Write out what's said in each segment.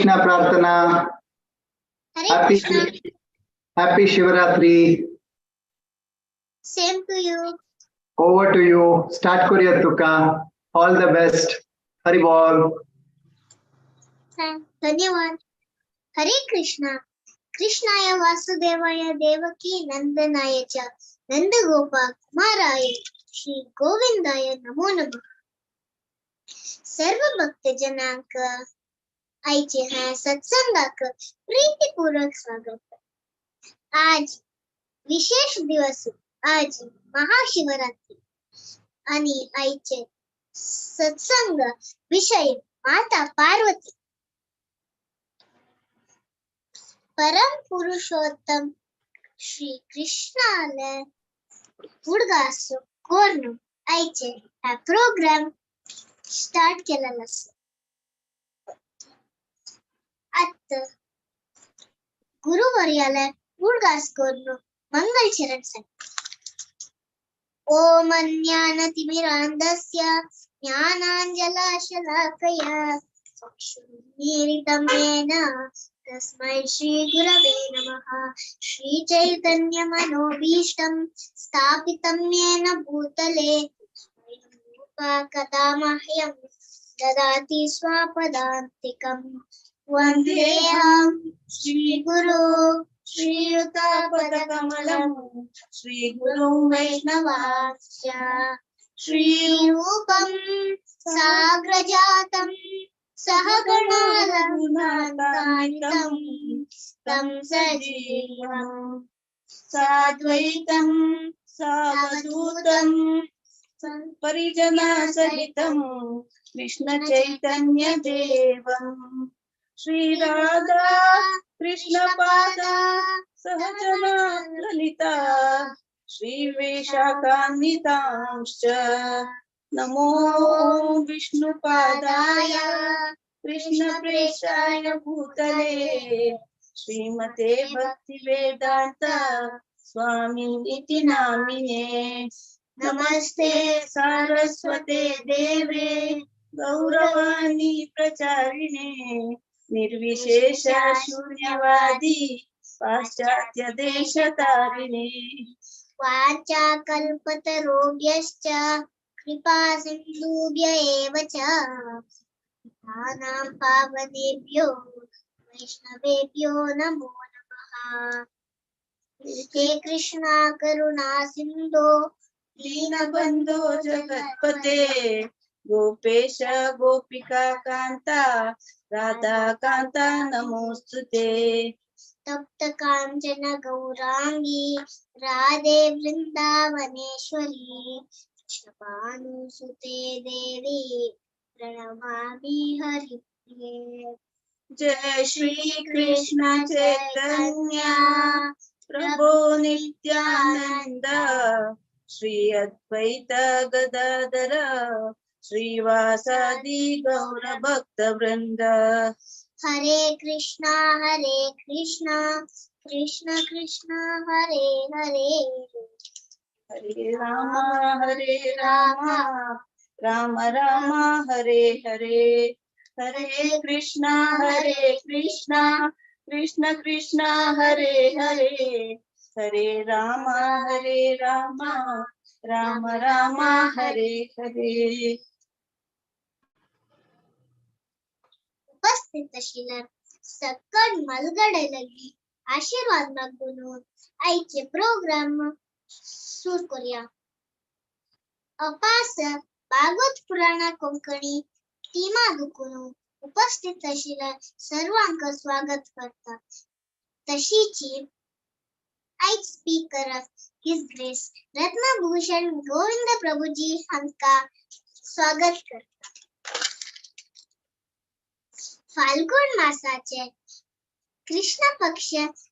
Krishna Prarthana. Hare Krishna. Happy Shivaratri. Same to you. Over to you. Start Korea Tuka. All the best. Hari Bol. धन्यवाद. हरे कृष्णा. कृष्णाय वासुदेवाय देवकी नंदनाय च नंदगोपाल कुमाराय श्री गोविंदाय नमो नमः. सर्व भक्त जनांक आईचे हैं सत्संगाक प्रीतिपूर्वक स्वागत. आज विशेष दिवस, आज महाशिवरात्री आणि आईचे सत्संग विषय माता पार्वती. परम पुरुषोत्तम श्री कृष्णाला उडगास कोरून आईचे हा प्रोग्राम स्टार्ट केलेला असतो. आता गुरुवर्याला उडगास कोरून मंगलचरण सांग. ओम ज्ञानतिमिरान्धस्य ज्ञानाञ्जनशलाकया चक्षुरुन्मीलितं येन तस्मै श्री गुरवे नमः. श्री चैतन्य मनोभीष्टं स्थापितं येन भूतले कदा मह्यं ददाति स्वपदान्तिकं. वन्देऽहं श्रीगुरो श्रीयुतापदकमलं श्रीगुरुं वैष्णवांश्च. श्रीरूपं साग्रजातं सहगणा रघुनाथान्वितं तं सजीवं साद्वैतं सावधूतं परिजनसहितं कृष्णचैतन्यदेवं श्रीराधा कृष्णपादा सहजना ललिता श्रीविशाखान्वितांश्च. नमो विष्णुपादाय कृष्णप्रेष्ठाय भूतले श्रीमते भक्तिवेदान्त स्वामिनिति नामिने. नमस्ते सारस्वते देवे गौरवाणी प्रचारिणे निर्विशेष शून्यवादी पाश्चात्य देशतारिणे. वाचाकल्पतरुभ्यश्च कृपा सिन्धुभ्य एव च पतितानां पावनेभ्यो वैष्णवेभ्यो नमो नमः. हे कृष्णा करुणा सिन्धो दीनबन्धो जगत्पते गोपेश गोपिका कान्ता राधा कान्ता नमोस्तुते. तप्त कांचन गौरांगी राधे वृंदावनेश्वरी कृष्णभानुसुते देवी प्रणमामि हरिप्रिये. जय श्री कृष्ण चैतन्य प्रभो नित्यानंद श्री अद्वैत गदाधर श्रीवासादि गौर भक्त वृंद. हरे कृष्णा कृष्ण कृष्ण हरे हरे हरे राम राम राम हरे हरे. हरे कृष्णा कृष्ण कृष्ण हरे हरे. हरे राम राम राम हरे हरे. उपस्थित असलेल्या सकट मलगडलेली आशीर्वाद मागून आईचे प्रोग्राम सुरू करूया. अपास भागवत पुराण कोंकणी टीमा दुखून उपस्थित असलेल्या सर्वांक स्वागत करतात. तशीची आईच स्पीकर हिज ग्रेस रत्नभूषण गोविंद प्रभुजी हांका स्वागत करतात. फाल्गुन मासाचे कृष्ण पक्ष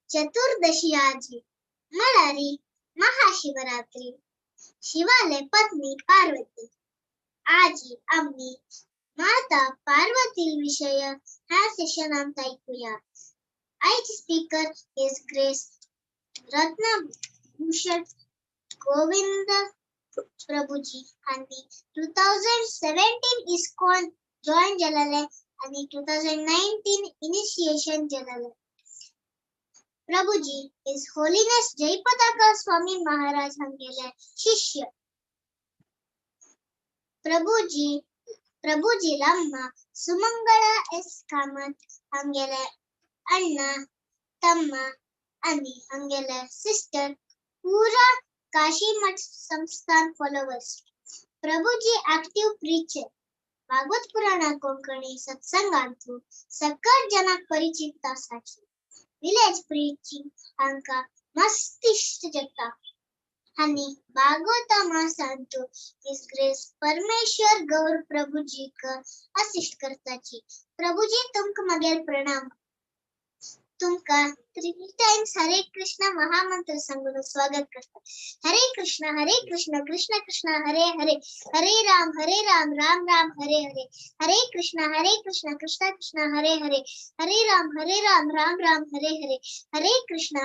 चतुर्दशी आजी मळारी महाशिवरात्री. शिवाले पत्नी पार्वती. आजी आम्ही माता पार्वती विषय हा सेशनांत ऐकूया. आईचे स्पीकर हिज ग्रेस रत्नभूषण गोविंद प्रभुजी आणि 2017 इस्कॉन जॉईन झालेले आणि 2019 इनिशिएशन जनरल. प्रभुजी His Holiness जयपताका स्वामी महाराज हांगेले शिष्य. प्रभुजी लम्मा सुमंगळा एस कामत हांगेले अण्णा तಮ್ಮ आणि हांगेले सिस्टर पूरा काशी मठ संस्थान फॉलोवर्स. प्रभुजी एक्टिव प्रीचर. भागवत पुराणा कोंकणी सत्संगांतू सकळ जनाक परिचित आसाची. विलेज प्रीचिंग हांका मस्त इष्ट जाता आणि भागवता मासांतू हिज ग्रेस परमेश्वर गौर प्रभुजी का असिस्ट करताची. प्रभुजी तुमक मगेर प्रणाम. तुमका 3 टाइम्स हरे कृष्ण महामंत्र सांगून स्वागत करता. हरे कृष्ण कृष्ण कृष्ण हरे हरे, हरे राम राम राम हरे हरे, हरे कृष्ण कृष्ण कृष्ण हरे हरे, हरे राम राम राम हरे हरे, हरे कृष्ण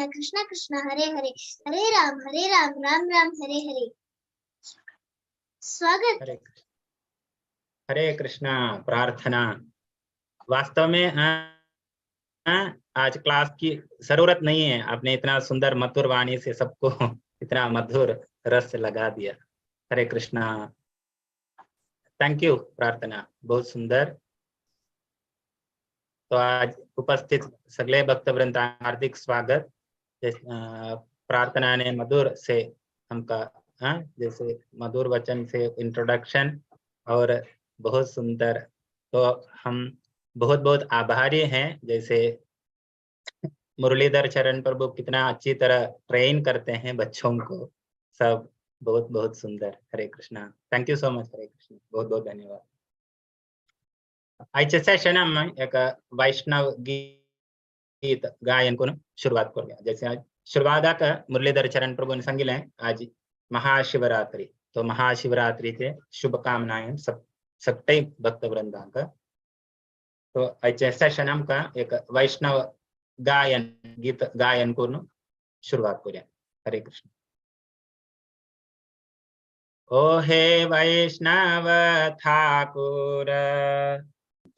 कृष्ण कृष्ण हरे हरे, हरे राम राम राम हरे हरे. स्वागत. हरे कृष्णा प्रार्थना. वास्तव में आज क्लास की जरूरत नहीं है. आपने इतना सुंदर मधुर वाणी से सबको इतना मधुर रस लगा दिया. हरे कृष्णा. थैंक यू प्रार्थना, बहुत सुंदर. तो आज उपस्थित सगळे भक्तवृंद हार्दिक स्वागत. प्रार्थना ने मधुर से हमका जैसे मधुर वचन से इंट्रोडक्शन और बहुत सुंदर. तो हम बहुत बहुत आभारी हैं. जैसे मुरलीधर चरण प्रभु कितना अच्छी तरह ट्रेन करते हैं बच्चों को, सब बहुत बहुत सुंदर. हरे Krishna. Thank you so much. हरे कृष्ण. बहुत बहुत धन्यवाद. आजच्या सेशनात एक वैष्णव गीत गायन करून सुरुवात करूया. जैसे आज शुरुआत मुरलीधर चरण प्रभु ने सांगितले आज महाशिवरात्रि. तो महाशिवरात्रीचे शुभकामनाएं सगळे भक्तवृंदांक. तो आजच्या सेशन आमका एक वैष्णव गायन गीत गायन करून सुरुवात करूया. हरे कृष्ण. ओ हे वैष्णव ठाकुर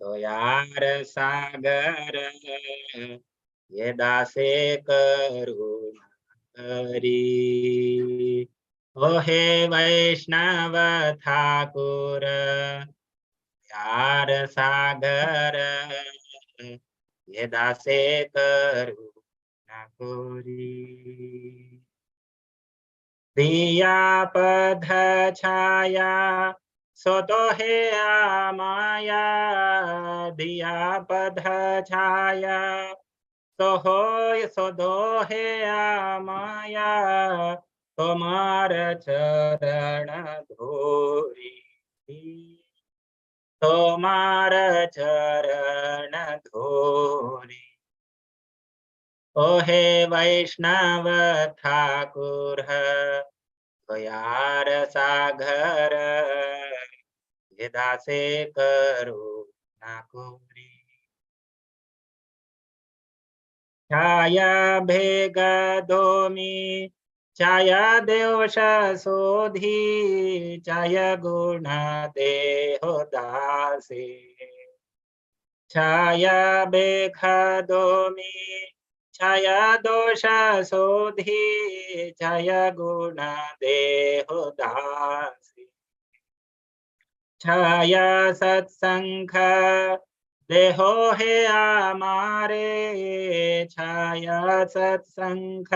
तो यार सागर, ये दासे करुणा करी. ओ हे वैष्णव ठाकुर यार सागर, ये दासे करुणा करी. दिया पद छाया सो तो हे माया, दिया पद छाया सो दो हे माया, तुम्हार चरण धोरी, तुम्हार चरण धोरी. ओ हे वैष्णव ठाकुर तो यार सागर, ये दासे करुणा करी. छाया भेग दोमी छाया देवश सोधी, छाया गुण देहो दासे. छाया भेग दोमी छाया दोष सोधी, छाया गुण देहो दासी. छाया सत्संग देहो हे आमारे, छाया सत्संग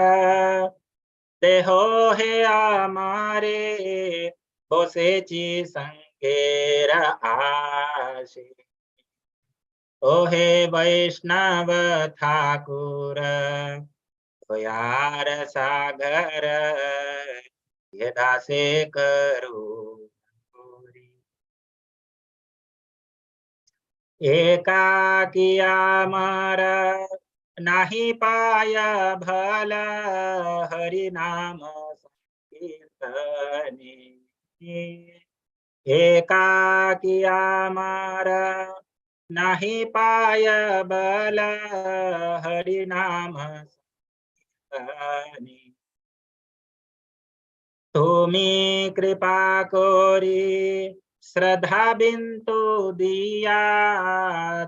देहो हे आमारे, बोसेची संकेर आशे. ओ हे वैष्णव ठाकुर तो यार सागर, ये दासे करुणा. एकाकिया मार नाही पाय भल, हरि नाम संकीर्तनी. एकाकिया मार नाही पाय बल, हरि नाम संकीर्तनी. तुम्ही कृपा कोरी श्रद्धा बिंदु दिया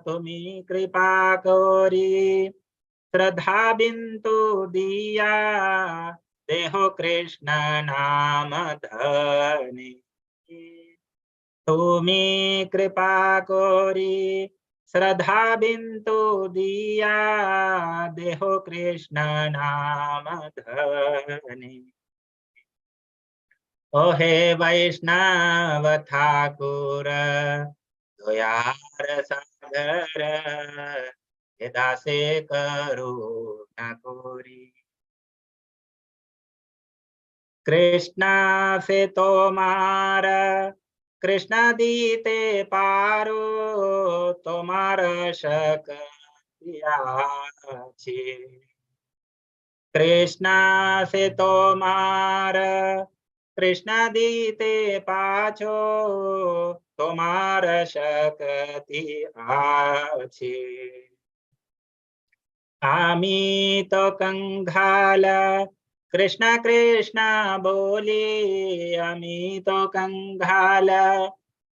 तुम्ही कृपा कोरी श्रद्धा बिंदु दिया देहो कृष्ण नाम धनी तुम्ही कृपा कोरी श्रद्धा बिंदु दिया देहो कृष्ण नाम धनी ओ हे वैष्णव ठाकुर दयार सागर दासे करुणा कोरी कृष्णा से तोमार कृष्णा दीते पारो तोमार शक कृष्णा से तोमार कृष्णा दीते पाछो तोमार शक्ति आछे आमी तो कंगाल कृष्णा कृष्णा बोली आमी तो कंगाल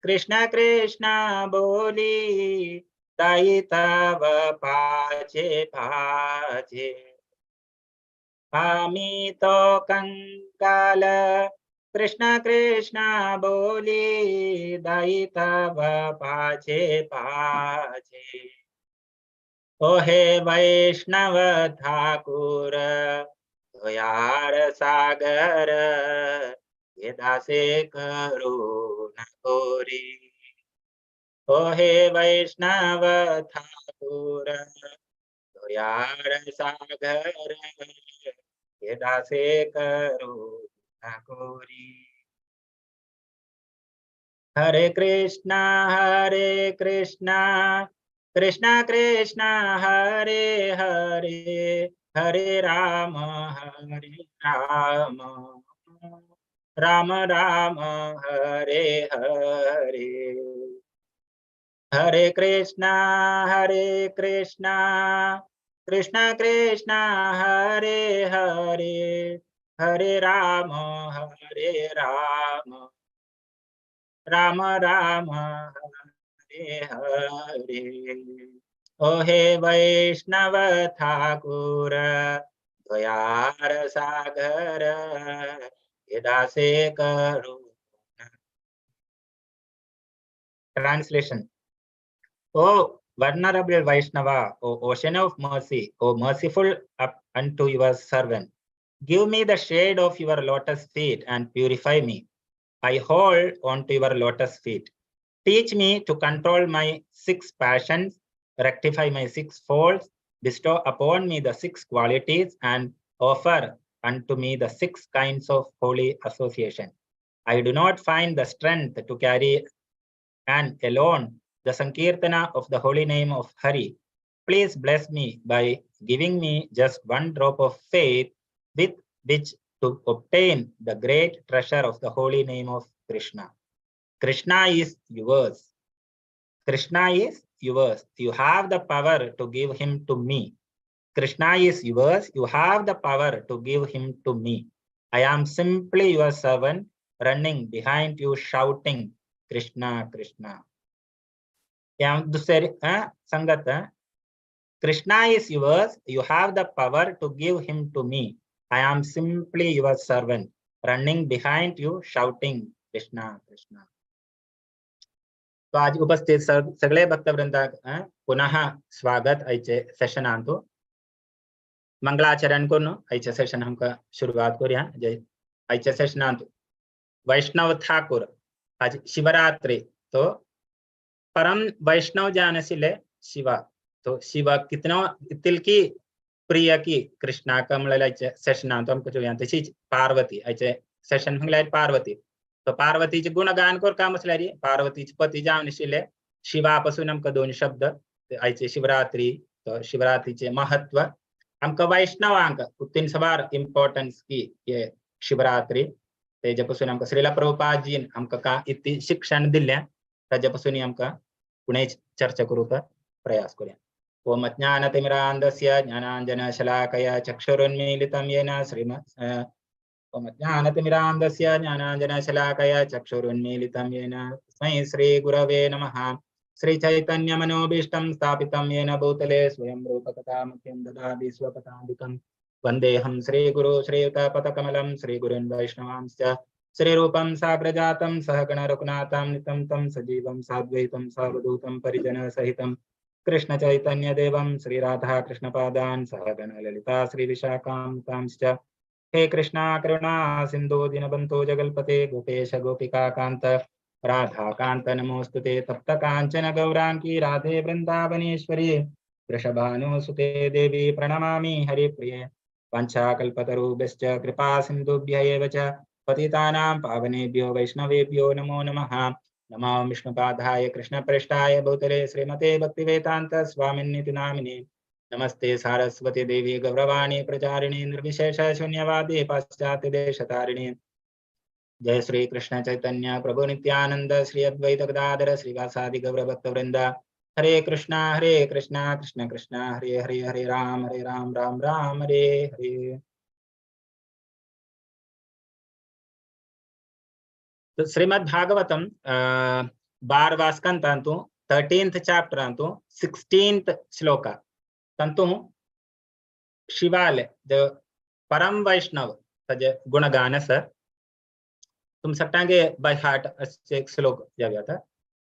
कृष्णा कृष्णा बोली दाई तव पाचे पाचे आमी तो कंगाल कृष्णा कृष्णा बोली दाई तव पाचे पाचे ओ हे वैष्णव ठाकुर दयार सागर ये दासे करुणा कोरी ओ हे वैष्णव ठाकुर दयार सागर ये दासे करुणा कोरी हरे कृष्णा कृष्णा कृष्णा हरे हरे हरे राम राम राम हरे हरे हरे कृष्णा कृष्णा कृष्णा हरे हरे हरे राम राम राम हरे हरे ओ हे वैष्णव ठाकुर दयार सागर ये दासे करुणा translation O venerable Vaishnava, O ocean of mercy, O merciful up unto your servant, give me the shade of your lotus feet and purify me. I hold on to your lotus feet. Teach me to control my 6 passions, rectify my 6 faults, bestow upon me the 6 qualities, and offer unto me the 6 kinds of holy association. I do not find the strength to carry and alone the Sankirtana of the holy name of Hari. Please bless me by giving me just 1 drop of faith with which to obtain the great treasure of the holy name of Krishna. Krishna is yours. Krishna is yours. You have the power to give him to me. Krishna is yours. You have the power to give him to me. I am simply your servant, running behind you, shouting, Krishna, Krishna. Sangat, Krishna is yours. You have the power to give him to me. I am simply your servant, running behind you, shouting, Krishna, Krishna. तो आज उपस्थित सगळे भक्तवृंदा पुनः स्वागत आयचे session आणतो मंगलाचरण करून आयचे सेशन हमका शुरुआत करूया जय आयचे सेशन आणतो वैष्णव ठाकुर आज शिवरात्रि तो परम वैष्णव जान सिले शिवा तो शिवा कितना तिलकी प्रिय की कृष्णा कमल सेशन आणतो हमको जो यहाँ पार्वती आयचे सेशन हंगला पार्वती तो पार्वतीचे गुणगान कर काम असल्यारी पार्वतीचे पती जावन शिले शिवापासून आमका 2 शब्द आयचे शिवरात्री तो शिवरात्रीचे महत्व आमका वैष्णवांक उत्तीन सवार इम्पॉर्टन्स की ये शिवरात्री तेजपासून आमका श्रीला प्रभुपादजीन आमका का इति शिक्षण दिल्या त्याच्यापासून आमका पुणे चर्चा करूचा प्रयास करूया ओम ज्ञानतिमिरान्धस्य ज्ञानाञ्जनशलाकया चक्षुरुन्मीलितं येन ओम ज्ञानतिमिरान्धस्य ज्ञानाञ्जनशलाकया चक्षुरुन्मीलितं येन तस्मै श्रीगुरवे नमः। श्रीचैतन्यमनोभीष्टं स्थापितं येन भूतले स्वयं रूपकथामख्यं ददाति स्वपदान्तिकं वन्देऽहं श्रीगुरु श्रीयुतपदकमलं श्रीगुरुन् वैष्णवांश्च श्रीरूपं साग्रजातं सहगणरघुनाथं नितं तं सजीवं साद्वैतं सावधूतं परिजनसहितं कृष्ण चैतन्य देवं श्रीराधा कृष्णपादान् सहगण ललिता श्रीविशाखान्तांश्च हे कृष्णा करुणा सिंधु दीनबंधो जगल्पते गोपेश गोपिका कांत राधा कांत नमोस्तुते तप्त कांचन गौरांगी राधे वृंदावनेश्वरी वृषभानुसुते देवी प्रणमामि हरिप्रिये वंशाकल्पतरुभ्यश्च कृपा सिन्धुभ्य एव च पतितानां पावनेभ्यो वैष्णवेभ्यो नमो नमः। नमो विष्णुपादाय कृष्णप्रेष्ठाय भूतले श्रीमते भक्तिवेदांत स्वामिन्निति नामिने नमस्ते सारस्वती देवी गौरवाणी प्रचारिणी निर्विशेष शून्यवादी पाश्चात्य देशतारिणी जय श्री कृष्ण चैतन्य प्रभु नित्यानंद श्री अद्वैत गदाधर श्रीवासादि गौर भक्त वृंद हरे कृष्णा कृष्ण कृष्णा हरे हरे हरे राम राम राम हरे हरे। तो श्रीमद् भागवतम 12वां स्कंद अंतु 13th चैप्टर अंतु 16th श्लोक तंतु शिवाल द परम वैष्णव तज गुणगान स तुम सकटांगे बाय हार्ट एक श्लोक जाव्या था।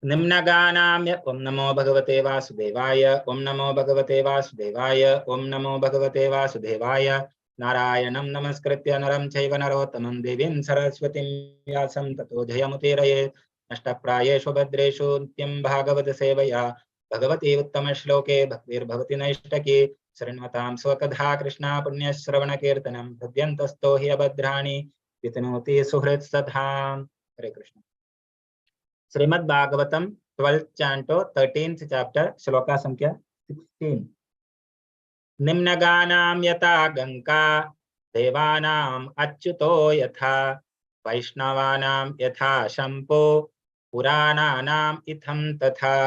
निम्नगानाम्य ओम नमो भगवते वासुदेवाय ओम नमो भगवते वासुदेवाय ओम नमो भगवते वासुदेवाय नारायणं नमस्कृत्य नरं चैव नरोत्तमं देवीं सरस्वतीं व्यासं ततो जयमुदीरये नष्टप्रायेषु भद्रेषु नित्यं भागवत सेवया भगवती उत्तम श्लोके भक्तिर्भवति नैष्टकी शृण्वतां स्वकथा कृष्णा पुण्यश्रवणकीर्तनं हृद्यन्तस्थो हि अभद्राणि वितनोति सुहृत् सधाम। हरे Krishna. Shrimad Bhagavatam 12th canto 13th chapter shloka संख्या 16। निम्नगानां यथा गंगा देवानां अच्युतो यथा वैष्णवानां यथा शंपो पुराणानां इत्थं तथा।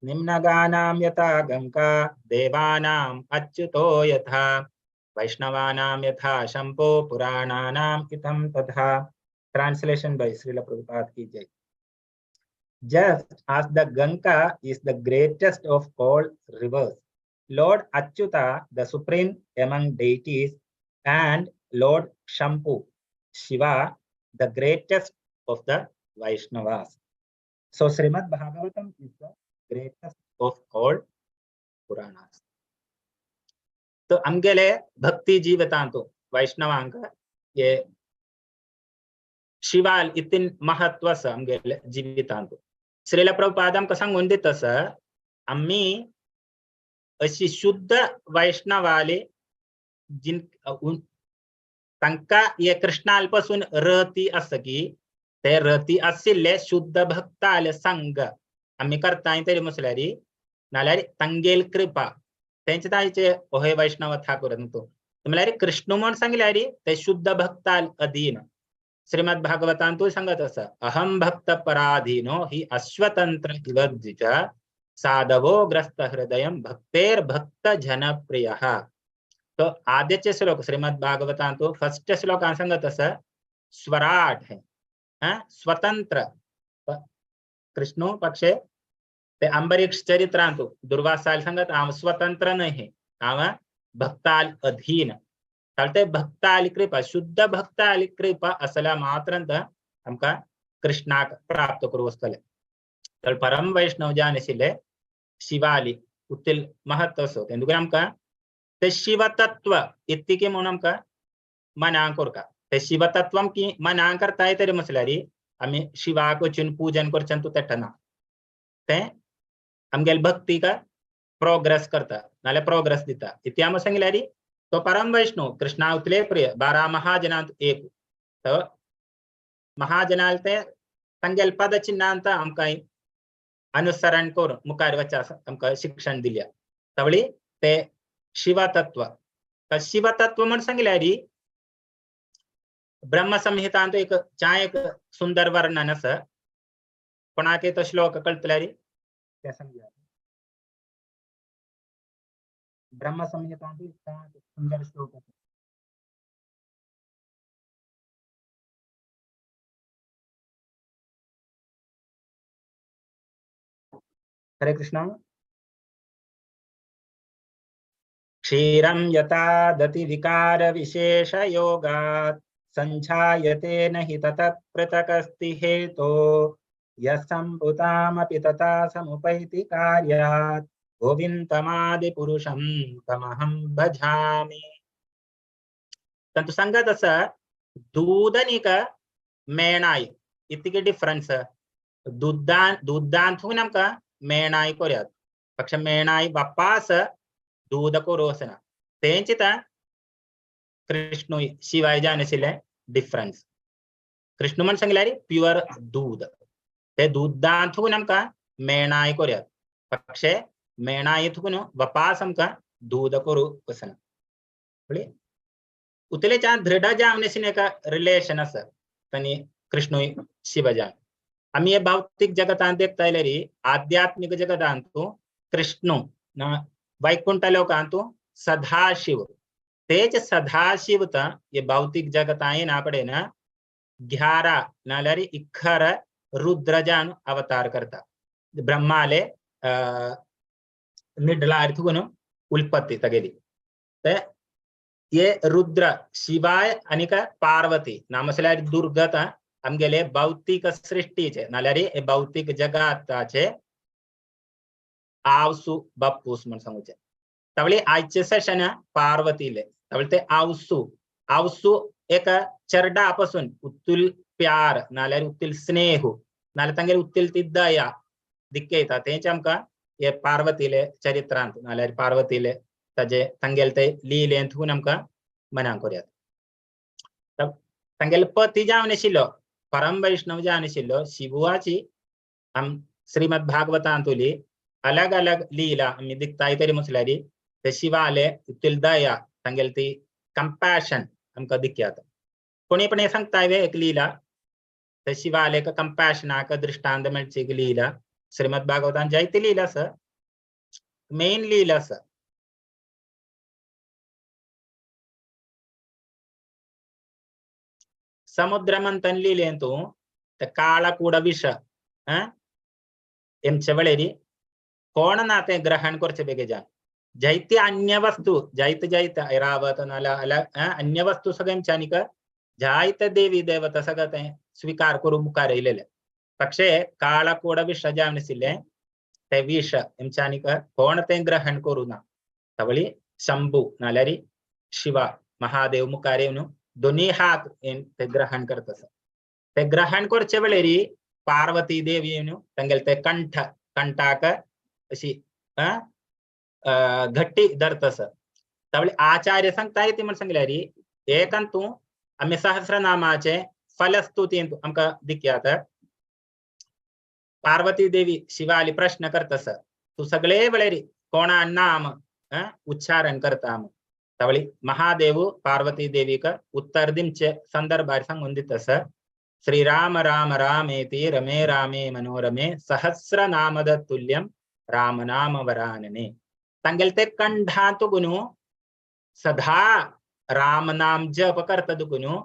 निम्नगानां यथा गंगा देवानां अच्युतो यथा वैष्णवानां यथा शंपो पुराणानां इत्थं तथा। ट्रांसलेशन बाय श्रील प्रभुपाद की जय। Just as the Ganga is the greatest of all rivers, Lord Achyuta, the supreme among deities, and Lord Shambhu, Shiva, the greatest of the Vaishnavas. So Srimad Bhagavatam is the greatest of all Puranas. तो अंगेले भक्ति जीवतांतो वैष्णवांक ये शिवाल इतिन महत्व स अंगेले जीवितांतो श्रील प्रभुपादम कसं गुंडित स आम्ही अशी शुद्ध वैष्णवाले जिन तंका ये कृष्णालपासून रहती असं की ते रहती असले शुद्ध भक्ताले संग आम्ही करताय तरी मुसल्यारी नाल्यारी तंगेल कृपा त्यांच्या ताईचे ओहे वैष्णव ठाकूर तो तुम्हाला कृष्ण म्हणून सांगल्यारी ते शुद्ध भक्ताल अधीन श्रीमद् भागवतांतू सांगत असं अहम भक्त पराधीनो ही अश्वतंत्र इवद्विज साधवो ग्रस्त हृदय भक्तेर भक्त जनप्रिय। तो आद्यचे श्लोक श्रीमद् भागवतांतू फर्स्ट श्लोक सांगत असं स्वराट है स्वतंत्र कृष्ण पक्षे ते अंबरीक्ष चरित्रांतू दुर्वासाल सांगत आम स्वतंत्र नाही आम भक्ताल अधीन चालते भक्ताली कृपा शुद्ध भक्ताली कृपा असला मात्र आमका कृष्णाक प्राप्त करू असतले तर परम वैष्णव जाणशिले शिवाली उत्तील महत्व असो तेंदुके आमका ते शिवतत्व इतकी म्हणून आमका मनांकर का ते शिवतत्वम की मनांकरताय तरी मसल्यारी आम्ही शिवाक वचून पूजन करचन तू तेटना ते आमगेल भक्ती का प्रोग्रेस करता नाले प्रोग्रेस दिता इति आम सांगल्यारी तो परम वैष्णव कृष्णा उतले प्रिय 12 महाजनांत एक तो महाजनाल ते तंगेल पद चिन्हांत आमका अनुसरण करून मुखार वचा आमका शिक्षण दिल्या तवळी ते शिवतत्व तर शिवतत्व म्हणून सांगल्यारी ब्रह्म संहितांत एक एक सुंदर वर्णन असं कोणाके तो श्लोक कळतल्यारी त्या सांगल्या ब्रह्म संहितांत सुंदर श्लोक हरे कृष्ण। क्षीरं यथा दति विकार विशेष योगात् संఛायते न हि ततः पृथक्स्ति हेतो यस्सम्भूतामपि तथा समुपैति कार्यात् गोविन्दमादि पुरुषं तमहं भजामि। तंतु संगतस दूधनिक मेणाई इतके डिफरेंस दूधांतू नमका मेणाई कोऱ्यात पक्ष मेणाई बापास दूध को रोसना तेंचिता कृष्ण शिवाय जानेसिले डिफरेंस कृष्ण मन सांगल्यारी प्युअर दूध ते दूधांतू नमका मेणाई कोऱ्यात पक्षे मेणाई थुकुन बापासम का दूध को रोसना बोले उतले चा दृढ़ जामनेसिने का रिलेशन अस तनी कृष्ण शिवजान आम्ही भौतिक जगतांत देखता इलेरी आध्यात्मिक जगतांतू कृष्ण न वैकुंठ लोकांतू सदाशिव तेज सदाशिवता ये भौतिक जगताई ना पड़े ना 11 नालरी इखर रुद्रजान अवतार करता ब्रह्माले निडलार्थुगुनु उल्पत्ति तगेली ते ये रुद्र शिवाय अनिक पार्वती नामसला दुर्गता आमगेले भौतिक सृष्टीचे नाल्यारी भौतिक जगाताचे आवसु बापूस म्हण सांगूचे तवळे आजचे सेशन पार्वतीले तवळे ते आवसु एक चरडापासून उत्तुल प्यार नाल्यारी उत्तुल स्नेह नाल्या तांगेले उत्तुल ती दया दिक्के येता तेंचे आमका ये पार्वतीले चरित्रांत नाल्यारी पार्वतीले ताजे तांगेले ते लीलेंतून आमका मनां कोऱ्यात तांगेले पती जावन आशिल्लो परम वैष्णव जावन आशिल्लो शिवुआची हम श्रीमद भागवतांतुली अलग अलग लीला आम्ही दिखताय तरी मुसल्यारी ते शिवाले उत्तुल दया तांगेल ती कंपैशन हमका दिख्यात कोणी पण सांगताय वे एक लीला ते शिवाले का कंपैशन का दृष्टांत मेळची एक लीला श्रीमद भागवतान जायती लीला स मेन लीला स समुद्र मंथन लीलेंतू ते काळा कूड विष एम चवळेरी कोण नाते ग्रहण करचे बेगे जान जैते अन्य वस्तु जैत ऐरावत नाला अलग अन्य वस्तु सगळं चानिक जायत देवी देवता सगळं स्वीकार करू मुखार इलेले पक्षे काळा कूड विष जामनिसिले ते विष एम चानिक कोण ते ग्रहण करू ना तवळी शंभू नाल्यारी शिवा महादेव मुखारेवनु दोन्ही हात ते ग्रहण करतस ते ग्रहण करचे वेळेरी पार्वती देवी तांगेल ते कंठाक अशी घट्टी धरतस तवळे आचार्य सांगता येते म्हणून सांगल्यारी एकंतू आम्ही सहस्रनामाचे फलस्तुती आमका दिख्यात पार्वती देवी शिवाली प्रश्न करतस तू सगळे वेळेरी कोणा नाम उच्चारण करता तवळी महादेव पार्वती देवी का उत्तर दिमचे संदर्भ संबंधित श्रीराम राम रामेति रमे रामे मनोरमे सहस्र नामद तुल्यम राम नाम वरानने तांगेल ते कंठातु गुनु सदा राम नाम जप करता गुनु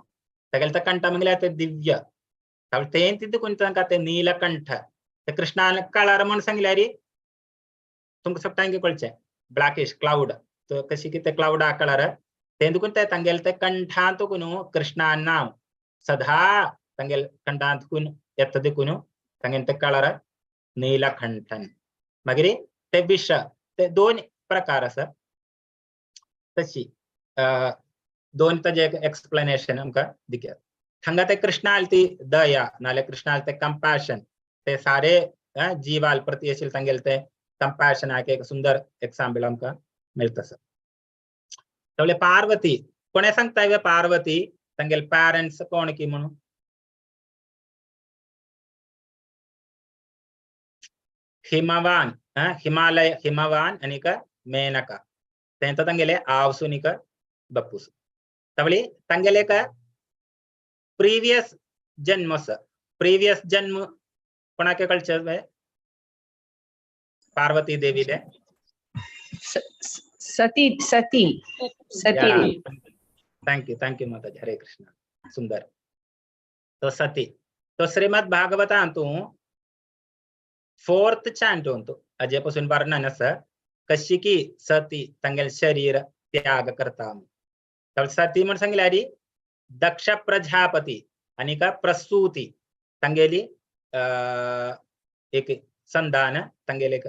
तांगेल ते कंठ मंगल्या ते दिव्य तवळ तेन तिथे कोणता ते नीलकंठ ते कृष्णान कलर म्हणून सांगल्यारी तुमका सबटांगे कळचे ब्लॅकिश क्लाउड तो कशी की ते क्लाउड आ कलर तेंदुकुन ते तांगेल ते कंठातु गुनु कृष्णा नाम सदा तांगेल कंठातुन एत्तदुकुनु तांगेल ते कलर नीलकंठन मगिरी ते विष ते दोन प्रकार असत तशी दोन तजे एक्सप्लेनेशन हमका दिखे थंगा ते कृष्णाल ती दया नाले कृष्णाल ते कंपैशन ते सारे जीवाल प्रति अशील तांगेल ते कंपैशन आके एक सुंदर एग्जांपल हमका मिळत असत तवले पार्वती कोणे सांगताय वे पार्वती तांगेल पेरेंट्स कोण की म्हणून हिमवान हिमालय हिमवान आणि का मेनका त्यांचा तंगेले आवसुनिक बप्पूस तवली तंगेले का प्रीवियस जन्म कोणाके कल्चर में पार्वती देवी दे सती थैंक यू माताजी हरे कृष्ण सुंदर तो सती तो श्रीमद भागवतांतु फोर्थ चॅन्ट होतो अजेपासून वर्णन असं कशी की सती तंगेल शरीर त्याग करता तर सती म्हणून सांगितल्यारी दक्ष प्रजापती आणि का प्रसूती तंगेली एक संधान तंगेल एक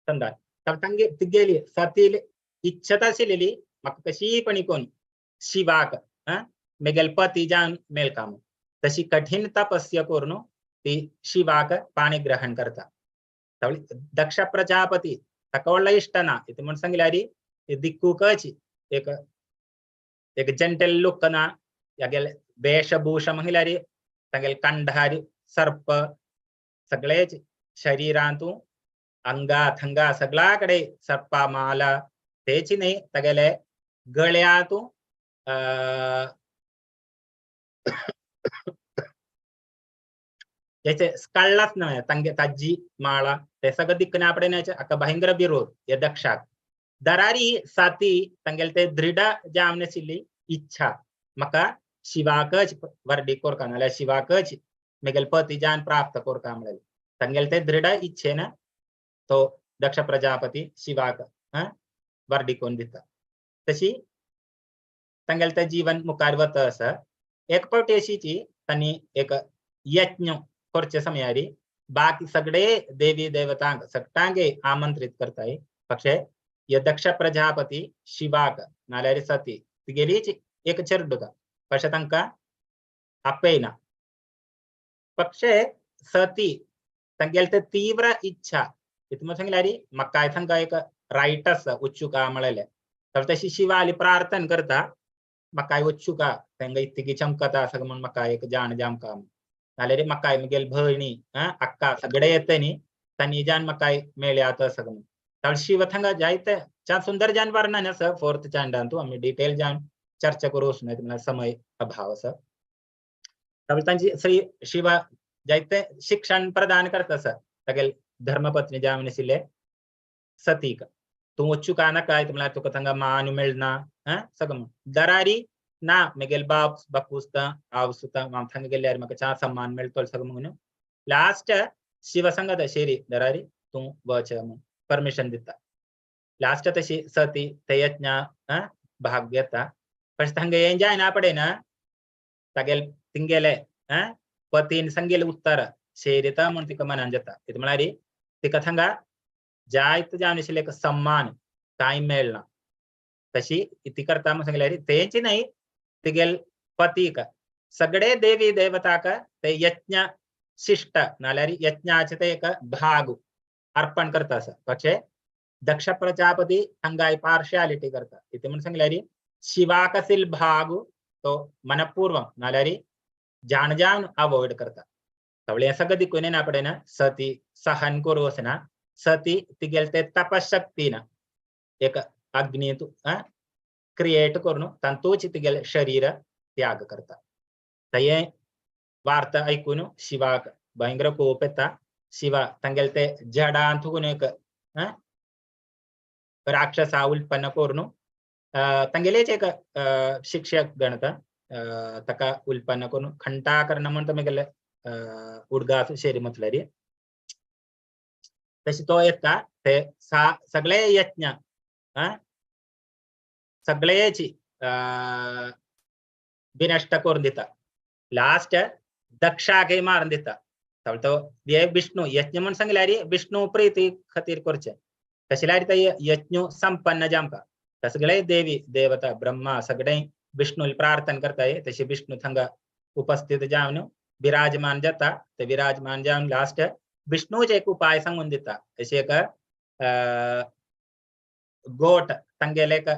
संधान तर तंगे तिगेली सती इच्छत असलेली मग कशी पण कोण शिवाक मेगेल पती जान मेल काम तशी कठीण तपस्या करून ती शिवाक पाणी ग्रहण करता दक्ष प्रजापती तकवळला इष्टना इथे म्हणून सांगितल्यारी दिक्कू कची एक एक जेंटल लुक ना यागेल वेशभूष महिलारी तंगेल कंधारी सर्प सगळेच शरीरांतू अंगा थंगा सगळ्याकडे सर्पा माला त्याची नाही तगेले गळ्यातू याचे कळलाच नाही तंगे ताजी माळा ते सगळं दिक्कने आपण अका भयंकर विरोध या दक्षात दरारी साथी तंगेल ते दृढ जामनेसिली इच्छा मका शिवाकच वर्डी कोरका नाल्या शिवाकच मेगल पती जान प्राप्त कोरका म्हणले तंगेल ते दृढ इच्छेन तो दक्ष प्रजापती शिवाक वर्डी कोण दिता तशी तंगेल ते जीवन मुकारवत असं एक पटेशीची त्यांनी एक यज्ञ कोरचे समयारी बाकी सगळे देवी देवतांग सगळ्यांगे आमंत्रित करताय पक्षे या दक्ष प्रजापती शिवाक नाल्यारी सती ती गेलीच एक चेरडुका പക്ഷെ തങ്ക അപ്പേന പക്ഷേ सती तंगेलते तीव्र इच्छा इतम सांगल्यारी मक्काय थंका एक राईटस उच्चुका मळले तर तशी शिवाली प्रार्थना करता मक्काय उच्चुका तंग इतकी चमकता सग म्हणून मक्काय एक जाण जाम काम नाले रे मक्काय मगेल भणी अक्का सगळे येतनी तनी जान मक्काय मेळ्यात सग तर शिव थंगा जायते चा सुंदर जान वर्णन अस फोर्थ चांडांतू आम्ही डिटेल जान चर्चा करू नाही तुम्हाला समय अभाव असं त्यांची श्री शिव जायते शिक्षण प्रदान करत असं सगळे धर्मपत्नी जामनेसिले सतीक तू उच्चुका ना काय तुम्हाला तो कथंगा मान मिळना सगळं दरारी ना मेगेल बाप बपुस्ता आवसुता मामथंग गेल्यार मग चा सम्मान मिळतो सगळं म्हणून लास्ट शिवसंगत शेरी दरारी तू वच परमिशन दिता लास्ट तशी सती ते यज्ञ भाग घेता पण थंगे ಏನ್ ಜಾಯ್ನ ಪಡೆನ ತಗೆಲ್ ತಿಂಗೆಲೆ ಪತಿನ್ ಸಂಗೆಲ್ ಉತ್ತರ ಶೇರಿತ ಮುಂತಿಕ ಮನಂಜತ ಇದು ಮಳಾರಿ ತಿಕ ಥಂಗ जायत जावनेशिले एक सम्मान काय मेळना तशी इति करता मग सांगल्यारी तेची नाही तिगेल पती का सगळे देवी देवता का ते यज्ञ शिष्ट नाल्यारी यज्ञाचे ते एक भाग अर्पण करता असं പക്ഷേ दक्ष प्रजापती हंगाई पार्शियालिटी करता इथे म्हणून सांगल्यारी शिवाकसिल भाग तो मनपूर्व नाल्यारी जान जान अवॉइड करता तवळे सगळं दिकुने ना पडे ना सती सहन करू ना सती ती गेलते तपशक्तीना एक अग्नी क्रिएट करून तंतोची ती गेल शरीर त्याग करता तये वार्ता ऐकून शिवाक भयंकर कोप येता शिवा तंगेलते जडांतून एक राक्षसा उत्पन्न करून तंगेलेच एक शिक्षक गणता तका उत्पन्न करून खंटा करणं म्हणतो मी गेले उडगा शेरी म्हटल्यारी तशी तो येता ते सगळे यज्ञ सगळेची विनष्ट करून दिता लास्ट दक्षाके मारून दिता तो विष्णू यज्ञ म्हणून सांगल्यारी विष्णू प्रीती खातीर करचे तशेल्यारी ते यज्ञ संपन्न जामका सगळे देवी देवता ब्रह्मा सगळे विष्णू प्रार्थना करताय तसे विष्णू थंगा उपस्थित जाऊन विराजमान जाता ते विराजमान जाऊन लास्ट विष्णूचे एक उपाय सांगून देता असे एक गोट तंगेले एक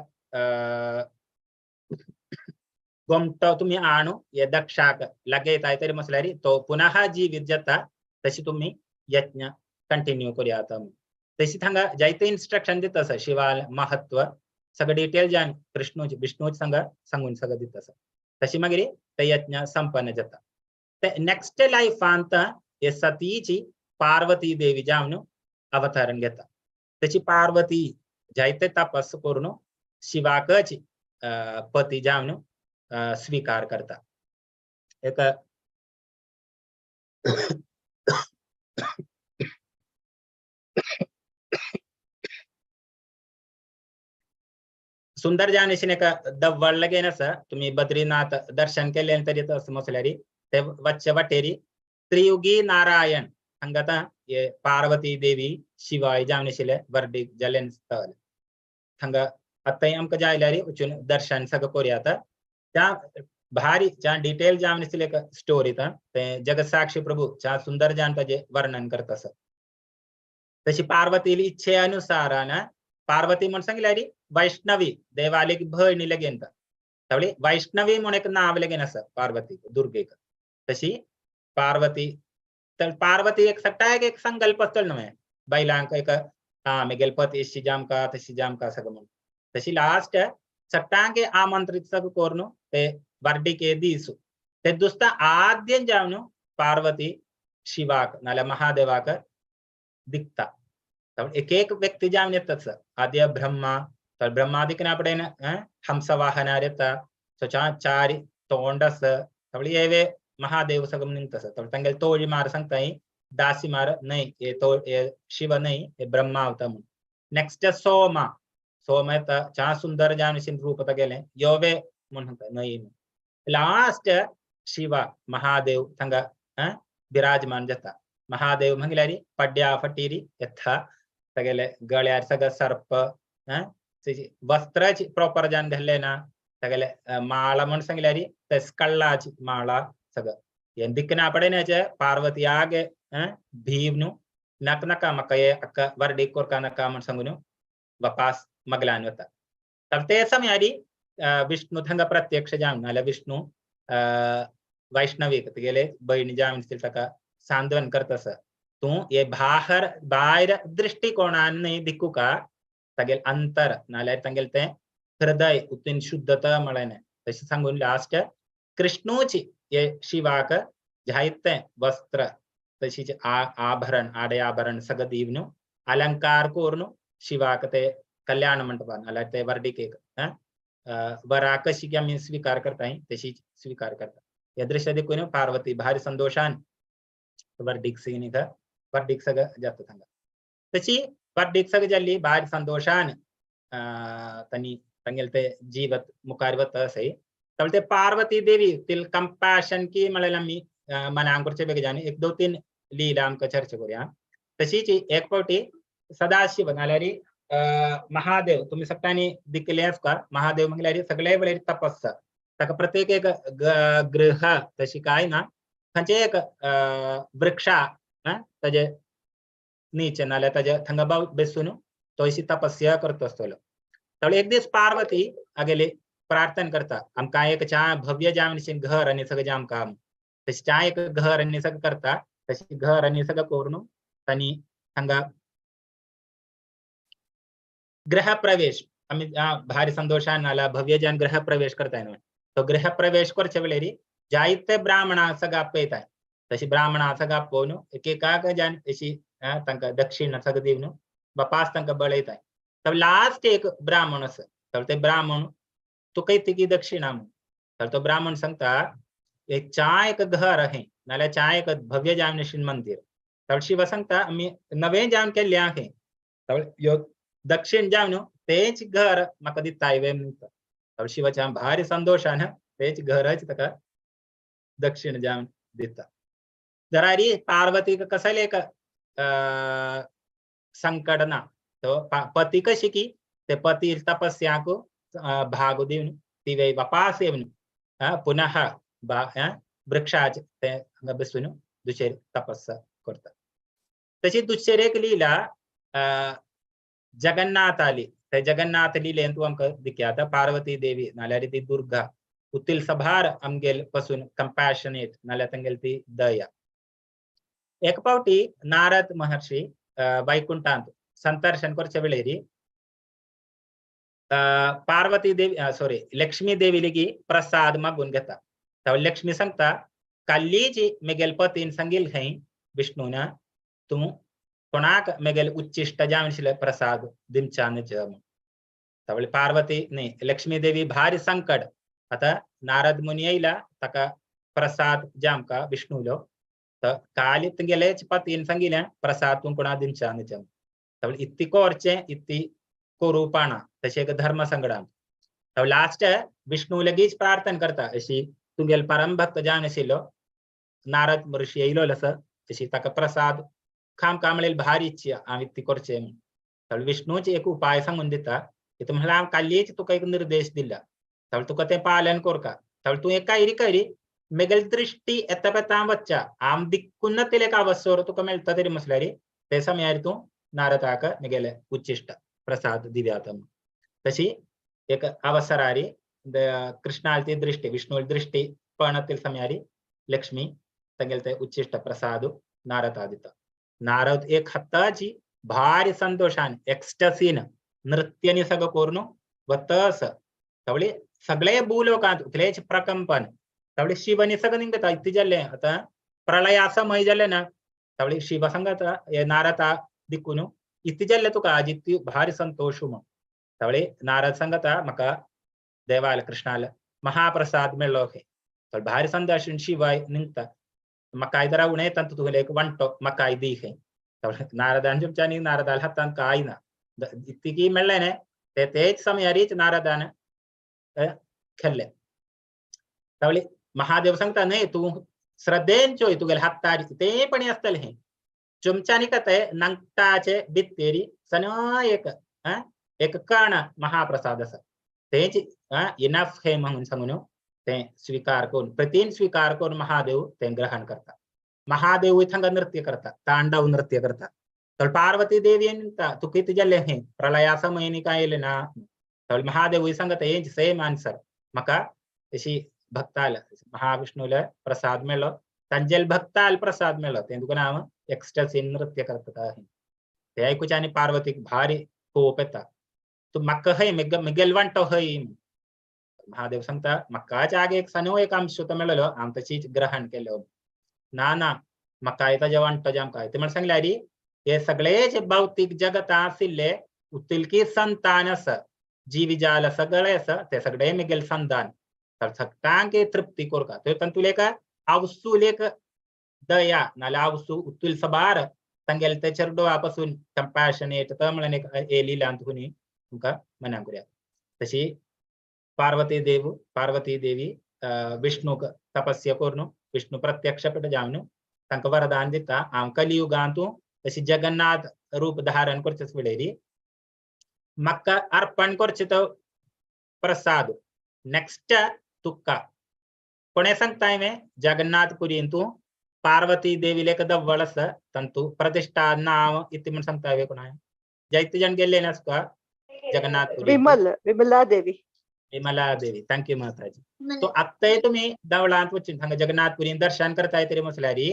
गोमटो तुम्ही आणू या दक्षाक लगेच आहे तरी मसल्यारी तो पुन्हा जीवित जाता तशी तुम्ही यज्ञ कंटिन्यू करूया तशी थंगा जायते इन्स्ट्रक्शन देत असं शिवाल महत्व सगळं डिटेल जाण कृष्णूची विष्णूच सांगून सगळं देत असं तशी मागीर ते यज्ञ संपन्न जाता ते नेक्स्ट लाईफांत हे सतीची पार्वती देवी जावन अवतरण घेता त्याची पार्वती जायते तपस करून शिवाकच पती जावन स्वीकार करता एक सुंदर जाणीशीने का दव्वळ लगे ना सर तुम्ही बद्रीनाथ दर्शन केल्यानंतर येतं असं मसल्यारी ते वच्चे वाटेरी त्रियुगी नारायण हंगता ये पार्वती देवी शिवाय जावणीशिले वर्डी जलेन स्थळ हंग आता अमक जायलारी उचून दर्शन सगळं करूया त्या भारी च्या डिटेल जावणीशिले एक स्टोरी था ते जगसाक्षी प्रभू च्या सुंदर जानता जे वर्णन करत असं तशी पार्वती इच्छेनुसार ना पार्वती म्हणून सांगितल्यारी वैष्णवी देवाले की भयणी लगेन त्यावेळी वैष्णवी म्हणून एक नाव लगेन असं पार्वती दुर्गेक तशी पार्वती तर पार्वती एक सट्टा एक संकल्प असतं नव्हे बैलांक एक हा मी गेलपती अशी जामका तशी जामका सगळं म्हणून तशी लास्ट सट्टांके आमंत्रित सगळं करून ते वर्डिके दिसू ते दुसता आद्य जावनु पार्वती शिवाक नाल्या महादेवाक दिखता एक एक व्यक्ती जाऊन येतात आद्य ब्रह्मा तर ब्रह्मादिकना पडेन हंसवाहनार येता चारी तोंडस तवळी येवे महादेव सगम निंतस तर तंगेल तोळी मार सांगताई दासी मार नाही ये तो ये शिव नाही हे ब्रह्मा होता म्हणून नेक्स्ट सोमा सोम येता चा सुंदर जाणशीन रूपता गेले योवे म्हणून नाही लास्ट शिवा महादेव थंगा विराजमान जाता महादेव मंगलारी पड्या फटीरी यथा सगळे गळ्यार सगळं सर्प वस्त्राची प्रॉपर जान घालले ना सगळे माळा म्हणून सांगल्यारी ते कळ्ळाची माळा सगळं दिक्कना पडेनाचे पार्वती आगे भीवनु नक नका मकये अक्क वर्डी कोरका नका म्हणून सांगून वापस मगलान होता तर ते समयारी विष्णू थंग प्रत्यक्ष जाम नाल्या विष्णू वैष्णवी गेले बहिणी जाम का सांत्वन करतस तू ये बाहेर दृष्टिकोनाने दिक्कू का तगेल अंतर नाल्यार तंगेल ते हृदय उतीन शुद्धता मळेने तशी सांगून लास्ट कृष्णूची ये शिवाक जायते वस्त्र तशीच आभरण आडे आभरण सगळं दिवनु अलंकार करून शिवाक ते कल्याण मंडपान नाल्यार ते वर्डिके वरा कशी की आम्ही स्वीकार करताय तशी स्वीकार करता या दृश्य देखून पार्वती भारी संतोषान वर्डिक सिनी का वर्डिक सगळं जात सांगा तशी वर्डिक सगळं जल्ली भारी संतोषान तनी तंगेल ते जीवत मुकारवत असे तर ते पार्वती देवी तिल कंपॅशन की मला मी मनांकुरचे बेग जाणे एक दो तीन लीला आमका चर्चा करूया तशीच एक पावटी सदाशिव नाल्यारी महादेव तुम्ही सगळ्यांनी दिकलेस का महादेव म्हटल्यारी सगळे वेळेस तपस्स ताका प्रत्येक एक ग्रह तशी काय ना खंचे एक वृक्षा ताजे नीचे नाल्या ताजे थंगबाव बेसून तो अशी तपस्या करत असतो तर एक दिवस पार्वती आगेले प्रार्थना करता आमका एक चा भव्य जामनिशीन घर आणि सगळं जाम काम तशी चा एक घर आणि सगळं करता तशी घर आणि सगळं करून तनी थंगा गृह प्रवेश आम्ही भारी संतोषान नाला भव्य जान गृह प्रवेश करताय ना तो गृह प्रवेश करच्या वेळेरी जायते ब्राह्मणा सगळं पेत आहे तशी ब्राह्मणा सगळं पोवन एक एकाक जान तशी तंका दक्षिण सगळं देवन बापास तंका बळयत आहे तर लास्ट एक ब्राह्मण असं तर ते ब्राह्मण तू काही तिकी दक्षिणा तर तो ब्राह्मण सांगता एक चा एक घर आहे नाल्या चा एक भव्य जामनेशीन मंदिर तर शिव सांगता आम्ही नवे जाम केले आहे तर यो दक्षिण जामनु तेच घर म्हाका दिताय वे म्हणता तर शिवाच्या भारी संतोषान तेच घरच तका दक्षिण जाम दिता जरारी पार्वती कसले एक संकडना तो पति कशी की ते पति तपस्या को भाग देवन ती वे वापस येवन पुनः वृक्षाच ते बसून दुसरे तपस्या करता तशी दुसरे एक लीला जगन्नाथ आली ते जगन्नाथ लीलेन तू आमका दिख्याता पार्वती देवी नाल्यार ती दुर्गा उतील सभार आमगेल पासून कंपॅशनेट नाल्यार तंगेल ती दया एक पावटी नारद महर्षी वैकुंठांत संदर्शन करच्या वेळेरी पार्वती देवी सॉरी लक्ष्मी देवी लिगी प्रसाद मागून घेता तर लक्ष्मी सांगता काल्लीची मेगेल पतीन सांगिल है विष्णूना तू कोणाक मेगेल उच्चिष्ट जामशिले प्रसाद दिमचान जम त्यावेळी पार्वती नाही लक्ष्मी देवी भारी संकट आता नारद मुनी येईला तका प्रसाद जामका विष्णूलो तर कालित गेले पतीन सांगितल्या प्रसाद तू कोणा दिनच्या निचम तर इत्ती कोरचे इत्ती कोरूपाणा तसे एक धर्म संगडा तर लास्ट विष्णू लगेच प्रार्थना करता अशी तुंगेल परम भक्त जानशिलो नारद ऋषी येलो लस तशी तका प्रसाद खाम कामळेल भारी इच्छा आम्ही ती करचे तर विष्णूचे एक उपाय सांगून दिता की तुम्हाला कालीच तुका एक निर्देश दिला तर तुका ते पालन कर का तर तू एक कैरी मेगल दृष्टी एतपता बच्चा आम दिक्कुन्न तिले का वस्सोर तुका मिळता तरी मसल्यारी ते समयारी तू नारदाक निगेले उच्चिष्ट प्रसाद दिव्यातम तशी एक अवसरारी कृष्णालती दृष्टी विष्णू दृष्टी पणतील समयारी लक्ष्मी तंगेलते उच्चिष्ट प्रसाद नारद आदिता नारद एक हत्ताची भारी संतोषाने एक्स्टसीन नृत्यनी सगळं करून व तस तवळी सगळे भूलोकांत उतलेच प्रकंपन तवळी शिवनी सगळं निघत इथे जाल्ले आता प्रलय असं मै जाल्ले ना तवळी शिव संगत नारदा दिक्कून इथे जाल्ले तुका आजित्य भारी संतोष मग तवळी नारद संगता मका देवाल कृष्णाल महाप्रसाद मिळलो हे तर भारी संतोष शिवाय निघता मका इधर उणे तंतु तुगले एक वंटो मका दी हे नारदान जुमच्यानी नारदाल हातान काय ना इतकी मिळले ने तेच समयारीच नारदान खेळले तवळी महादेव सांगता नाही तू श्रद्धेन चोय तुगेल हातारी ते पण असतल हे चुमच्यानी कते नंगटाचे बित्तेरी सनो एक कण महाप्रसाद असा तेच इनफ हे म्हणून सांगून ते स्वीकार करून प्रतिन स्वीकार करून महादेव ते ग्रहण करता महादेव इथंग नृत्य करता तांडव नृत्य करता तर पार्वती देवी तू किती जल्ले हे प्रलया समयनी काय ना तर महादेव सांगत यांची सेम आन्सर मका तशी भक्ताल महाविष्णूला प्रसाद मिळलो तंजेल भक्ताल प्रसाद मिळलो ते तुका नाव एक्स्टसी नृत्य करतात आहे ते ऐकूच आणि पार्वती भारी कोप येता तू मक्क है मिगेल वांटो है महादेव सांगता मक्काच्या आगे एक सनो एक अंश मिळलो आम तशीच ग्रहण केलं ना मका येता जेवण टजाम काय ते मला सांगल्या री हे सगळे जे भौतिक जगत आसिल्ले उतिलकी संतान अस जीविजाल सगळे अस ते सगळे मिगेल संतान तर सगळ्यांके तृप्ती कोर का तर तुले का आवसूलेक दया नाला आवसू उतुल सबार संगेल ते चरडोआपासून कंपॅशनेट तमळने एलीला अंतुनी तुमका मना करूया तशी पार्वती देवी विष्णू तपस्या करून विष्णू प्रत्यक्ष पेट जाऊन तंक वरदान दिता आम कलियुगांतू तशी जगन्नाथ रूप धारण करचस वेळेरी मक्का अर्पण करचित प्रसाद नेक्स्ट तुक्का कोणे सांगताय मे जगन्नाथपुरी तू पार्वती देवी लेख दव्वळस तंतु प्रतिष्ठा नाव इति म्हणून सांगताय कोणा जैत जण गेले ना जगन्नाथपुरी विमला देवी थँक्यू माताजी तो आत्ता तुम्ही दवळांत वचून सांगा जगन्नाथपुरी दर्शन करताय तरी मसल्यारी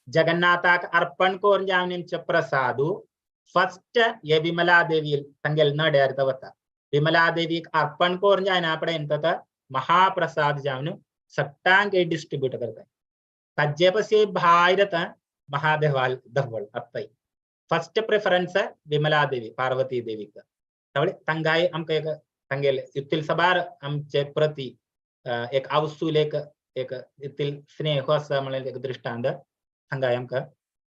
जगन्नाथाक अर्पण करून जावनेंच प्रसादू फर्स्ट ये विमला देवी संगेल नड्यार तवता विमला देवी अर्पण करून जायना आपण महाप्रसाद जावन सट्टांगे डिस्ट्रीब्यूट करताय तज्जेपसे भाईरत महादेवाल दव्वळ आत्ताई फर्स्ट प्रेफरन्स विमला देवी पार्वती देवी तवळे तंगाई आमक एक सांगेल युतील सबार आमचे प्रति एक आवसूल एक युतील स्नेह असं म्हणून एक दृष्टांत सांगाय आमका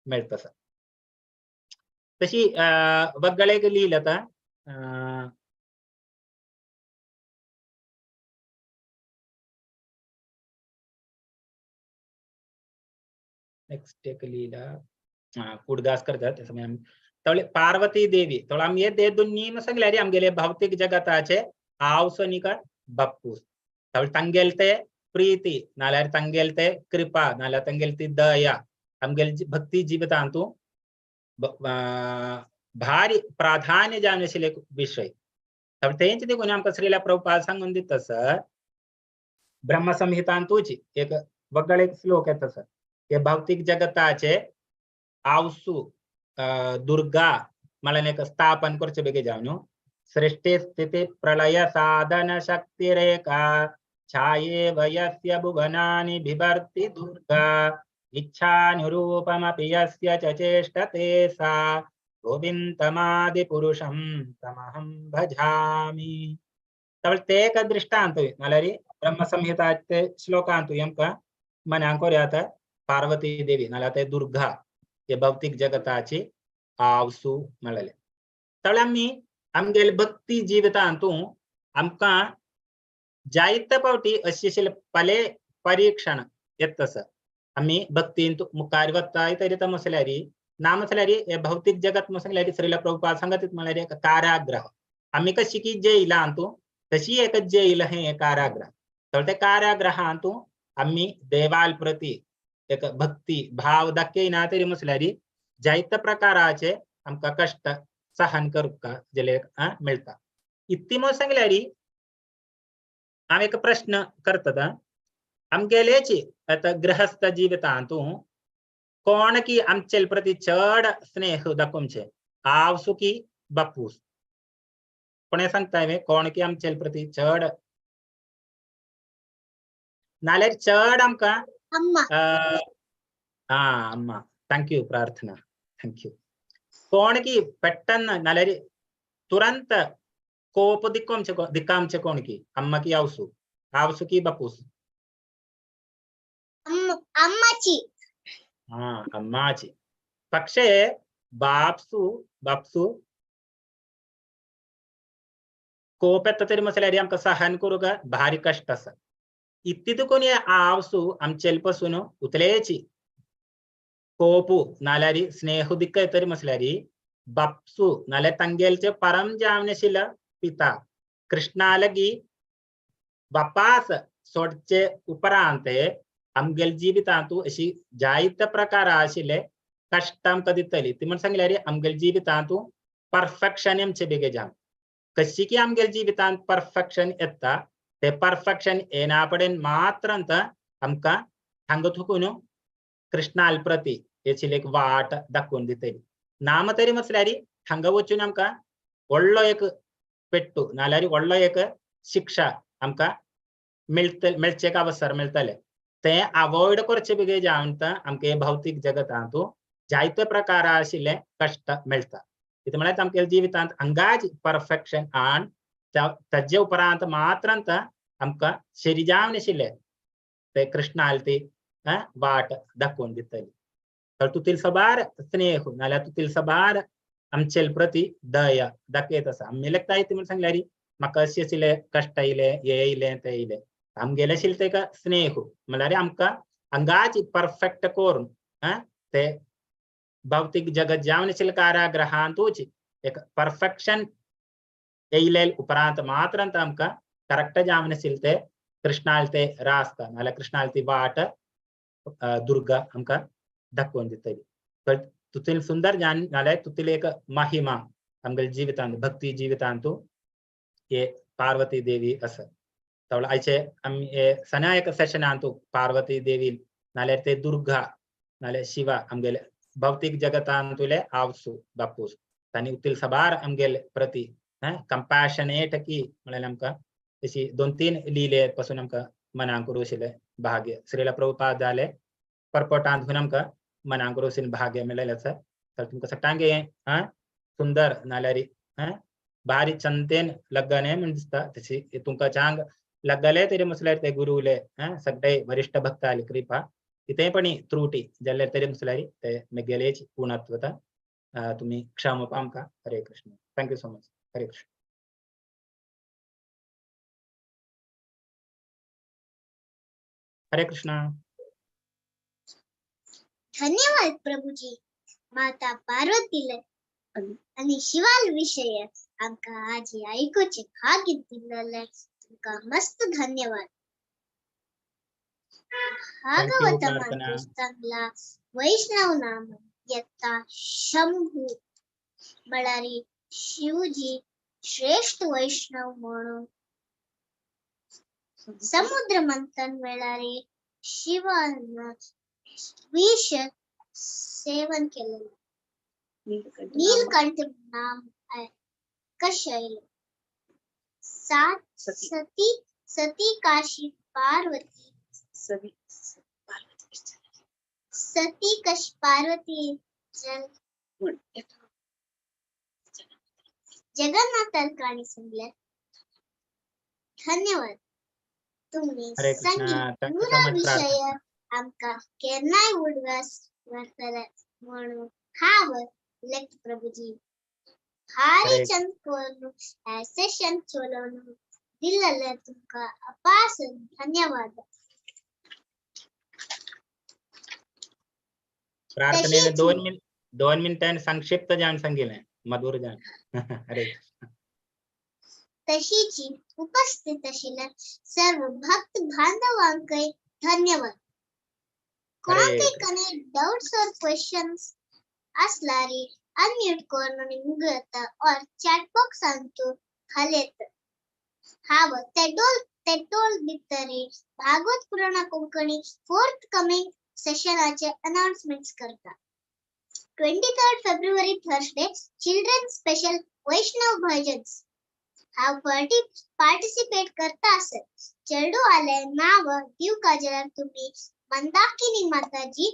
मिळतस तशी वगळे लिहिलं तर नेक्स्ट एक लिहिला कुडदास करतात त्यामुळे तवळे पार्वती देवी तवळ आम्ही ये दे दुन्नी म सांगल्यारी आमगेले भौतिक जगताचे आवसनिक बप्पूस तवळ तंगेलते प्रीती नाल्यार तंगेलते कृपा नाल्यार तंगेलती दया आमगेल भक्ती जीवितांतू भारी प्राधान्य जाणशिले विषय तवळ तेंच देखून आमका श्रीला प्रभुपाद सांगून दित सर ब्रह्मसंहितांतूची एक वगळ एक श्लोक आहे तसं हे भौतिक जगताचे आवसू दुर्गा मला एक स्थापन करचे बेगे जाऊन सृष्टि स्थिति प्रलय साधन शक्ति रेखा छाये वयस्य भुवनानि बिभर्ति दुर्गा इच्छानुरूपमपि यस्य च चेष्टते सा गोविंदमादि पुरुषं तमहं भजामि तवळ ते एक दृष्टांत मलारी ब्रह्मसंहिताचे श्लोकांतु यमका मनांकोर्यात पार्वती देवी नाल्या ते दुर्गा हे भौतिक जगताची आवसू म्हळले तळे आमगेले भक्ती जिवितांतून आमकां जायते पावटी अशी पले परीक्षण येतस आम्ही भक्तींत मुखार वत्ताय तरी म्हसल्यारी ना म्हसल्यारी हे भौतिक जगत म्हसल्यारी श्रील प्रभुपाद सांगतीत म्हळ्यार एक कारागृह आम्ही कशी की जेल आणतो तशी एक जेल हे कारागृह तर ते कारागृहांतू आम्ही देवाल प्रती एक भक्ती भाव दाखयना तरी म्हसल्यारी जायते प्रकाराचे आमकां कष्ट सहन करूंक जेले मेळटा इतली म्हण सांगल्यारी हांव एक प्रश्न करता आमगेलेची आता गृहस्थ जिवितांतू कोण की आमचे प्रती चड स्नेह दाखोवचे आवसू की बापूस कोणे सांगताय कोण की आमचे प्रती चड नाल्यार चड आमकां अम्मा अम्मा थँक्यू प्रार्थना थँक्यू कोण की पेट्टन नाल्यार तुरंत कोप दिक्कामचे कोण की अम्मा की आवसू की बापूस अम्माची अम्माची പക്ഷേ बापसू कोप येता तरी म्हसल्यार आमकां सहन करूंक भारी कष्ट आसा इतली कोणी आवसू आमचे पासून उतलेची कोपू नाल्यार स्नेह दिक्कय तरी म्हसल्यार बापसू नाल्यार तांगेलचे परम जावनेशील पिता कृष्णा लगी बापास सोडचे उपरांत आमगेल जिवितांतू अशी जायते प्रकार आशिल्ले कष्ट आमकां दितली ती म्हण सांगल्यार आमगेल जिवितांतू परफेक्शन आमचे बेगे जाम कशी की आमगेल जिवितांत परफेक्शन येता ते परफेक्शन येना पडेन मात्रांत आमकां हांगा थुकून कृष्णाल प्रती हेची एक वाट दाखोवन दितली नाम तरी म्हसल्यार हांगा वचून आमकां व्हडलो एक पेट्टू नाल्यार व्हडलो एक शिक्षा आमकां मेळचे एक अवसर मेळटले ते अवॉइड करचे बेगे जावन आमके भौतिक जगतांतू जायते प्रकार आशिल्ले कष्ट मेळटा कितें म्हळ्यार आमच्या जिवितांत अंगाज परफेक्शन आण ताजे उपरांत मात्रांत आमकां शरिजावन आशिल्ले ते कृष्णाल ती वाट दाखोवन दितली तर तुतील सबार स्नेह नाल्यार तुतील सबार आमचे प्रती दया दाखयत आसा आमी लेखताय ती म्हण सांगल्यार म्हाका अशें आशिल्ले कष्ट येयले हे येयले ते येयले आमगेले आशिल्ले तेका स्नेह म्हळ्यार आमकां अंगाज परफेक्ट करून ते भौतिक जगत जावन आशिल्ले कारागृहांतूच एक परफेक्शन येयले उपरांत मात्रांत आमकां करेक्ट जावन आशिल्ले ते कृष्णाल ते रास्ता नाल्यार कृष्णाल ती वाट दुर्गा आमकां दाखोवन दितली तर तुतील सुंदर जान नाल्यार तुतील एक महिमा आमगेले जिवितांत भक्ती जिवितांतू हे पार्वती देवी आसा तर आयचे आमी सना एक सेशनांतू पार्वती देवी नाल्यार ते दुर्गा नाल्यार शिवा आमगेले भौतिक जगतांतुले आवसू बापूस तांणी उतील सबार आमगेले प्रती कंपॅशनेट की म्हळ्यार आमकां अशी 2-3 लिले पासून आमकां मनाक करूशिल्ले भाग्य श्रील प्रभुपाद जाले परपोटांत घेवन आमकां मनाक करूशिल्ले भाग्य मेळिल्लें आसा तर तुमकां सटांगे सुंदर नाल्यार भारी चंतेन लग्गने म्हण दिसता तशी तुमकां चांग लग्गले तरी म्हसल्यार ते गुरुले सगळे वरिष्ठ भक्ताली कृपा कितेंय पण त्रुटी जाल्यार तरी म्हसल्यार ते म्हगेलेच पूर्णत्वता तुम्ही क्षमा पामका हरे कृष्ण थँक्यू सो मच हरे कृष्ण हरे कृष्ण धन्यवाद प्रभुजी माता पार्वतीले आणि शिवाल विषय आमका आज ऐकूचे भाग्य दिलेले तुमका मस्त धन्यवाद भागवतम पुस्तकला वैष्णव नाम यत्ता शंभू मळारी शिवजी श्रेष्ठ वैष्णव म्हणून समुद्र मंथन वेळारी शिवानं विष सेवन केलेलं नीलकंठ नाम कशैल सती काशी पार्वती सती काशी पार्वती जगन्नाथ काणी सांगले धन्यवाद तुम्ही हरे कृष्ण संगीत थँक्यू पूरा सो मच विषय आमका केन्नाय उडवास वर्तले म्हणून हांव लेख प्रभुजी हारी हरे चंद कोरनु सेशन चोलोनु दिल्लले तुमका अपास धन्यवाद प्रार्थनेने तशीच 2 मिनिटांनी संक्षिप्त जाण सांगितले मधुर जाण हरे कृष्ण तशीची उपस्थित असलेल्या सर्व भक्त बांधवांकै धन्यवाद हरे कोणाकै कने डाउट्स और क्वेश्चंस असलारी अनम्यूट करून मुगता और चैट बॉक्स अंतु खालेत हाव तेटोल भितरी भागवत पुराण कोंकणी फोर्थ कमिंग सेशनाचे अनाउन्समेंट्स करता 23rd February Thursday children special वैष्णव भजन्स हाव पार्टिसिपेट करता असेल चेडू आले नाव दीव काजलार तुम्ही मंदाकिनी माताजी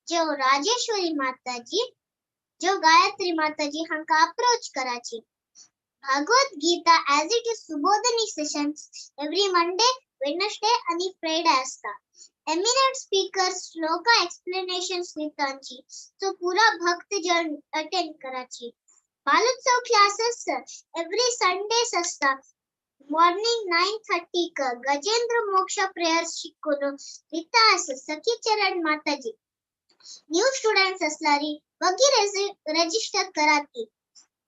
जो राजेश्वरी माताजी जो गायत्री माताजी हांका अप्रोच कराची Bhagavad Gita as it is Subodhini sessions every Monday, Wednesday आणि Friday असता eminent speakers श्लोका explanations नितांची तो पूरा भक्त जन अटेंड कराची बालोत्सव क्लासेस every Sundays असता मॉर्निंग 9:30 का गजेंद्र मोक्ष प्रेयर्स शिकून रितास सखी चरण माताजी न्यू स्टुडंट्स असलारी वगी रजिस्टर कराती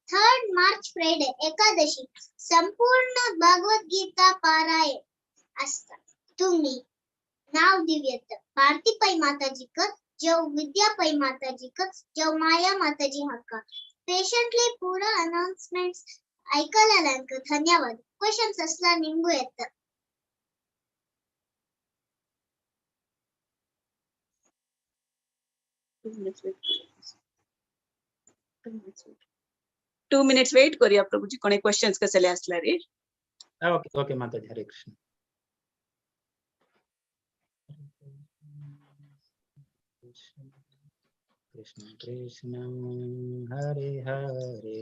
3rd March फ्रायडे एकादशी संपूर्ण भगवत गीता पारायण असता तुम्ही नाव दिव्यत भारतीपाई माताजी का जो विद्यापाई माताजी का जो माया माताजी हक्का पेशंटली पूरा अनाउन्समेंट्स ऐकायला धन्यवाद क्वेश्चन्स असला निंबू येत 2 minutes wait करूया प्रभूजी कोणी क्वेश्चन्स कसले असला रे ओके ओके माताजी हरे कृष्ण कृष्ण कृष्ण हरे हरे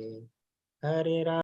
हरे राम